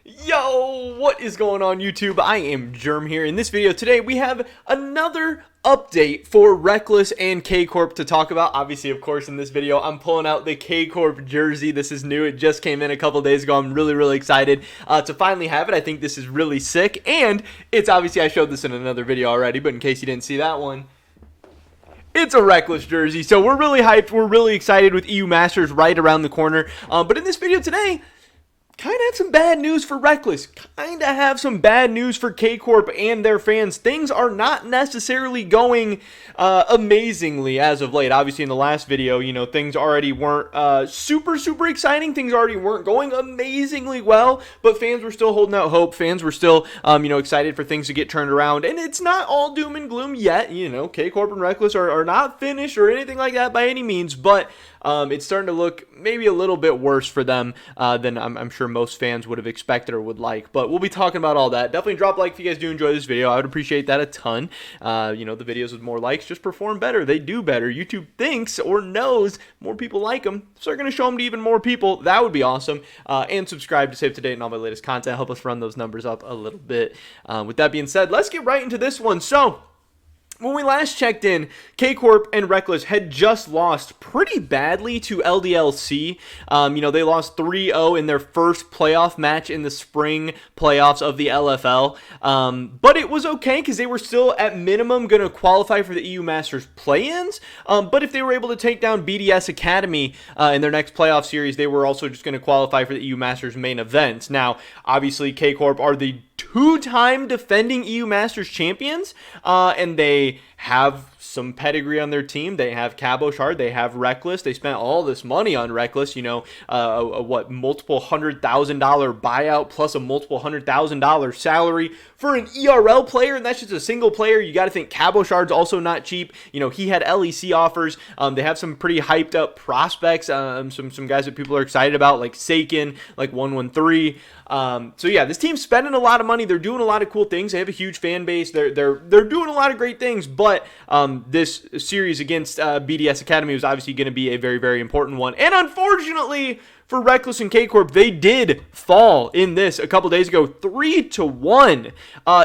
Yo, what is going on YouTube? I am Germ here. In this video today, we have another update for Rekkles and K-Corp to talk about. Obviously, of course, in this video, I'm pulling out the K-Corp jersey. This is new. It just came in a couple days ago. I'm really excited to finally have it. I think this is really sick, and it's obviously, I showed this in another video already, but in case you didn't see that one, it's a Rekkles jersey. So we're really hyped. We're really excited with EU Masters right around the corner. But in this video today, kind of have some bad news for Rekkles. Kind of have some bad news for K-Corp and their fans. Things are not necessarily going amazingly as of late. Obviously, in the last video, things already weren't super exciting. Things already weren't going amazingly well, but fans were still holding out hope. Fans were still, excited for things to get turned around. And it's not all doom and gloom yet. K-Corp and Rekkles are not finished or anything like that by any means, but it's starting to look maybe a little bit worse for them than I'm sure most fans would have expected or would like. But we'll be talking about all that. Definitely drop a like if you guys do enjoy this video. I would appreciate that a ton. The videos with more likes just perform better. They do better. YouTube thinks or knows more people like them, so they're going to show them to even more people. That would be awesome. And subscribe to stay up to date on all my latest content. Help us run those numbers up a little bit. With that being said, let's get right into this one. So, when we last checked in, K-Corp and Rekkles had just lost pretty badly to LDLC. They lost 3-0 in their first playoff match in the spring playoffs of the LFL. But it was okay because they were still at minimum going to qualify for the EU Masters play-ins. But if they were able to take down BDS Academy in their next playoff series, they were also just going to qualify for the EU Masters main event. Now, obviously, K-Corp are the two-time defending EU Masters champions, and they have some pedigree on their team. They have Cabochard, they have Rekkles. They spent all this money on Rekkles, multiple $100,000 buyout plus a multiple $100,000 salary for an ERL player, and that's just a single player. You got to think Cabochard's also not cheap. He had LEC offers. They have some pretty hyped up prospects, some guys that people are excited about, like Saken, like 113. So yeah, this team's spending a lot of money. They're doing a lot of cool things. They have a huge fan base. They're doing a lot of great things, but this series against BDS Academy was obviously going to be a very important one. And unfortunately for Rekkles and K-Corp, they did fall in this a couple days ago, 3-1.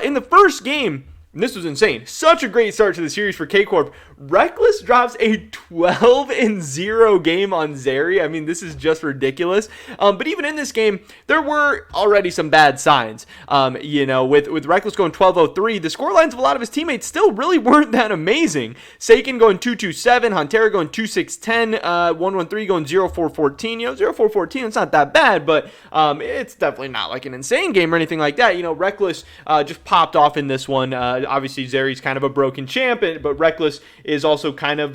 In the first game, and this was insane. Such a great start to the series for K-Corp. Rekkles drops a 12-0 game on Zeri. I mean, this is just ridiculous. But even in this game, there were already some bad signs. With Rekkles going 12-0-3, the scorelines of a lot of his teammates still really weren't that amazing. Saken going 2-2-7, Huntera going 2-6-10, 1-1-3 going 0-4-14. 0-4-14, it's not that bad, but it's definitely not like an insane game or anything like that. Rekkles just popped off in this one. Obviously, Zeri's kind of a broken champ, but Rekkles is also kind of,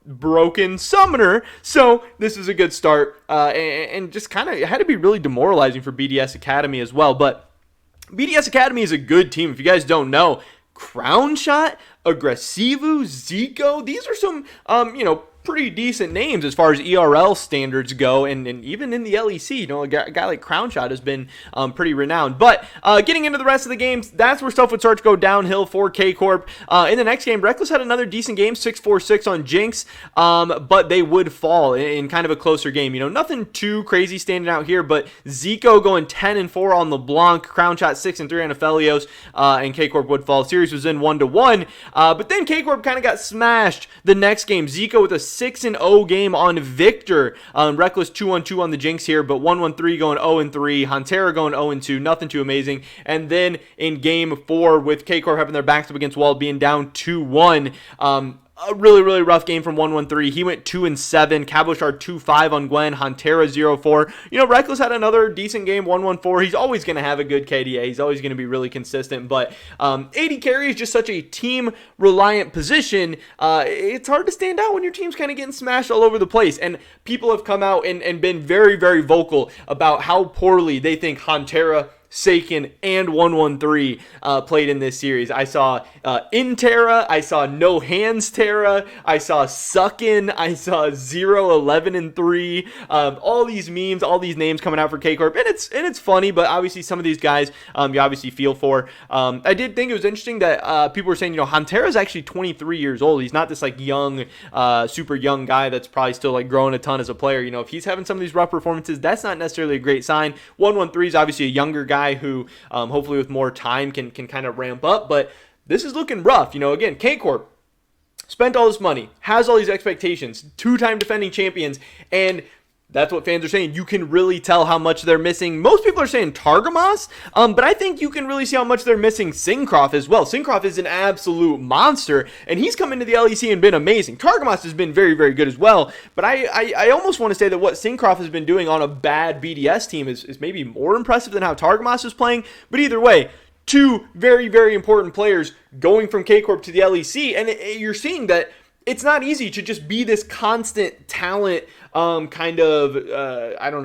broken summoner. So this is a good start, and just kind of had to be really demoralizing for BDS Academy as well. But BDS Academy is a good team. If you guys don't know, Crown Shot, Aggressivu, Zico, these are some, pretty decent names as far as ERL standards go, and even in the LEC, a guy like Crownshot has been pretty renowned. But getting into the rest of the games, that's where stuff would start to go downhill for K-Corp. In the next game, Rekkles had another decent game, 6-4-6 on Jinx, but they would fall in kind of a closer game. Nothing too crazy standing out here, but Zico going 10-4 on LeBlanc, Crownshot 6-3 on Aphelios, and K-Corp would fall. Series was in 1-1, but then K-Corp kind of got smashed the next game. Zico with a 6-0 game on Victor. Rekkles 2-1-2 on the Jinx here, but 1-1-3 going 0-3. Huntera going 0-2. Nothing too amazing. And then in game 4, with K-Corp having their backs up against wall, being down 2-1, a really rough game from 1-1-3. He went 2-7. Cabochard 2-5 on Gwen. Huntera 0-4. Rekkles had another decent game, 1-1-4. He's always going to have a good KDA. He's always going to be really consistent. But AD carry is just such a team-reliant position. It's hard to stand out when your team's kind of getting smashed all over the place. And people have come out and been very vocal about how poorly they think Huntera, Seiken, and 113 played in this series. I saw In Terra, I saw No Hands Terra, I saw Suckin, I saw 011 and 3. All these memes, all these names coming out for K-Corp, and it's funny, but obviously some of these guys you obviously feel for. I did think it was interesting that people were saying, Hantera is actually 23 years old. He's not this like young, super young guy that's probably still like growing a ton as a player. If he's having some of these rough performances, that's not necessarily a great sign. 113 is obviously a younger guy who hopefully with more time can kind of ramp up, but this is looking rough. Again, K-Corp spent all this money, has all these expectations, 2-time defending champions, and that's what fans are saying. You can really tell how much they're missing. Most people are saying Targamas, but I think you can really see how much they're missing Syncroft as well. Syncroft is an absolute monster, and he's come into the LEC and been amazing. Targamas has been very, very good as well, but I almost want to say that what Syncroft has been doing on a bad BDS team is maybe more impressive than how Targamas is playing, but either way, 2 very, very important players going from K-Corp to the LEC, and you're seeing that it's not easy to just be this constant talent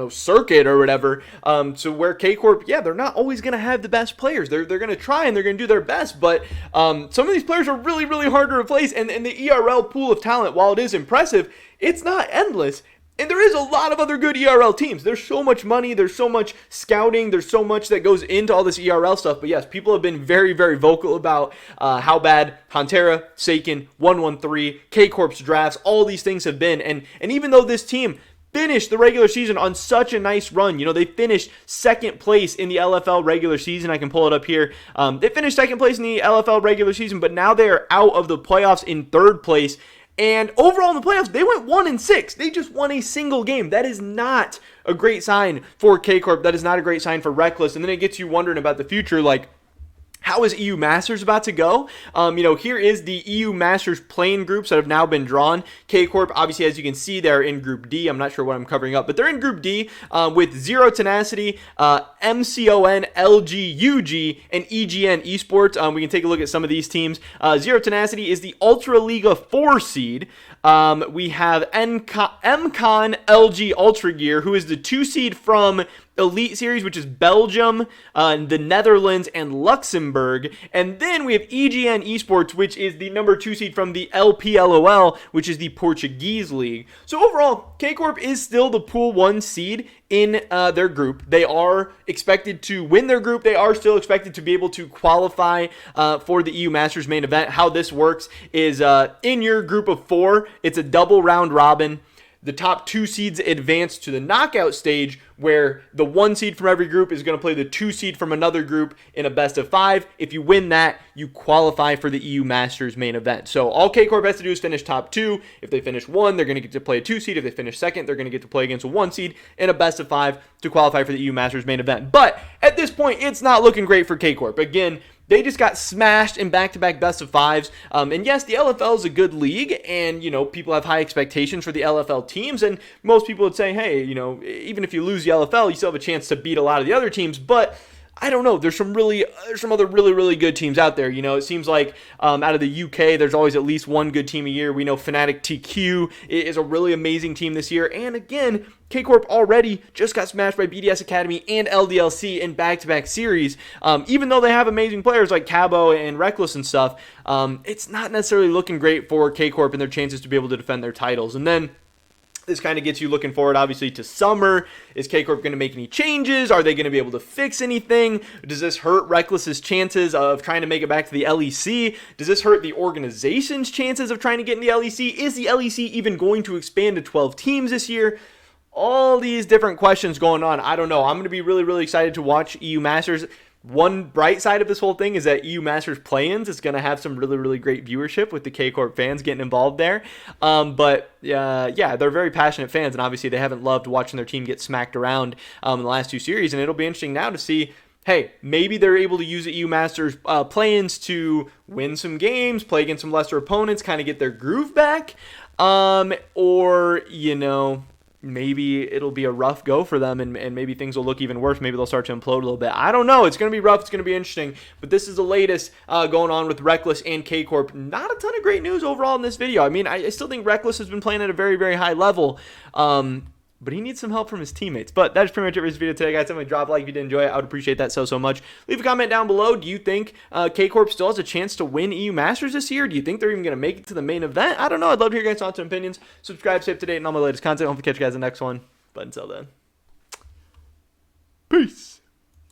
circuit or whatever. So where K-Corp, they're not always going to have the best players. They're going to try and they're going to do their best, but some of these players are really, really hard to replace, and the ERL pool of talent, while it is impressive, it's not endless. And there is a lot of other good ERL teams. There's so much money, there's so much scouting, there's so much that goes into all this ERL stuff. But yes, people have been very, very vocal about how bad Hantera, Seiken, 113, K-Corp's drafts, all these things have been. And even though this team finished the regular season on such a nice run, they finished second place in the LFL regular season. I can pull it up here. They finished second place in the LFL regular season, but now they are out of the playoffs in third place. And overall in the playoffs, they went 1-6. They just won a single game. That is not a great sign for K-Corp. That is not a great sign for Rekkles. And then it gets you wondering about the future, like, how is EU Masters about to go? Here is the EU Masters playing groups that have now been drawn. K-Corp, obviously, as you can see, they're in Group D. I'm not sure what I'm covering up, but they're in Group D with Zero Tenacity, MCON, LG, and EGN Esports. We can take a look at some of these teams. Zero Tenacity is the Ultra Liga 4 seed. We have MCON LG Ultra Gear, who is the 2 seed from Elite Series, which is Belgium, the Netherlands, and Luxembourg. And then we have EGN Esports, which is the number 2 seed from the LPLOL, which is the Portuguese league. So overall, K-Corp is still the Pool 1 seed in their group. They are expected to win their group. They are still expected to be able to qualify for the EU Masters main event. How this works is in your group of 4, it's a double round robin. The top 2 seeds advance to the knockout stage, where the 1 seed from every group is going to play the 2 seed from another group in a best of 5. If you win that, you qualify for the EU Masters main event. So all K-Corp has to do is finish top 2. If they finish 1, they're going to get to play a 2 seed. If they finish 2nd, they're going to get to play against a 1 seed in a best of 5 to qualify for the EU Masters main event. But at this point, it's not looking great for K-Corp. Again, they just got smashed in back-to-back best of 5s. And yes, the LFL is a good league, and, people have high expectations for the LFL teams, and most people would say, hey, even if you lose the LFL, you still have a chance to beat a lot of the other teams, but I don't know. There's some other really, really good teams out there. It seems like out of the UK, there's always at least one good team a year. We know Fnatic TQ is a really amazing team this year. And again, K-Corp already just got smashed by BDS Academy and LDLC in back-to-back series. Even though they have amazing players like Cabo and Rekkles and stuff, it's not necessarily looking great for K-Corp and their chances to be able to defend their titles. And then this kind of gets you looking forward, obviously, to summer. Is K-Corp going to make any changes? Are they going to be able to fix anything? Does this hurt Rekkles' chances of trying to make it back to the LEC? Does this hurt the organization's chances of trying to get in the LEC? Is the LEC even going to expand to 12 teams this year? All these different questions going on. I don't know. I'm going to be really, really excited to watch EU Masters. One bright side of this whole thing is that EU Masters play-ins is going to have some really, really great viewership with the K-Corp fans getting involved there. But they're very passionate fans, and obviously they haven't loved watching their team get smacked around in the last 2 series, and it'll be interesting now to see, hey, maybe they're able to use the EU Masters play-ins to win some games, play against some lesser opponents, kind of get their groove back, or, maybe it'll be a rough go for them, and maybe things will look even worse. Maybe they'll start to implode a little bit. I don't know. It's going to be rough. It's going to be interesting. But this is the latest going on with Rekkles and K-Corp. Not a ton of great news overall in this video. I mean, I still think Rekkles has been playing at a very, very high level. but he needs some help from his teammates. But that's pretty much it for this video today, guys. Definitely drop a like if you did enjoy it. I would appreciate that so much. Leave a comment down below. Do you think K-Corp still has a chance to win EU Masters this year? Do you think they're even going to make it to the main event? I don't know. I'd love to hear your guys' thoughts and opinions. Subscribe, stay up to date, and all my latest content. Hopefully catch you guys in the next one. But until then, peace.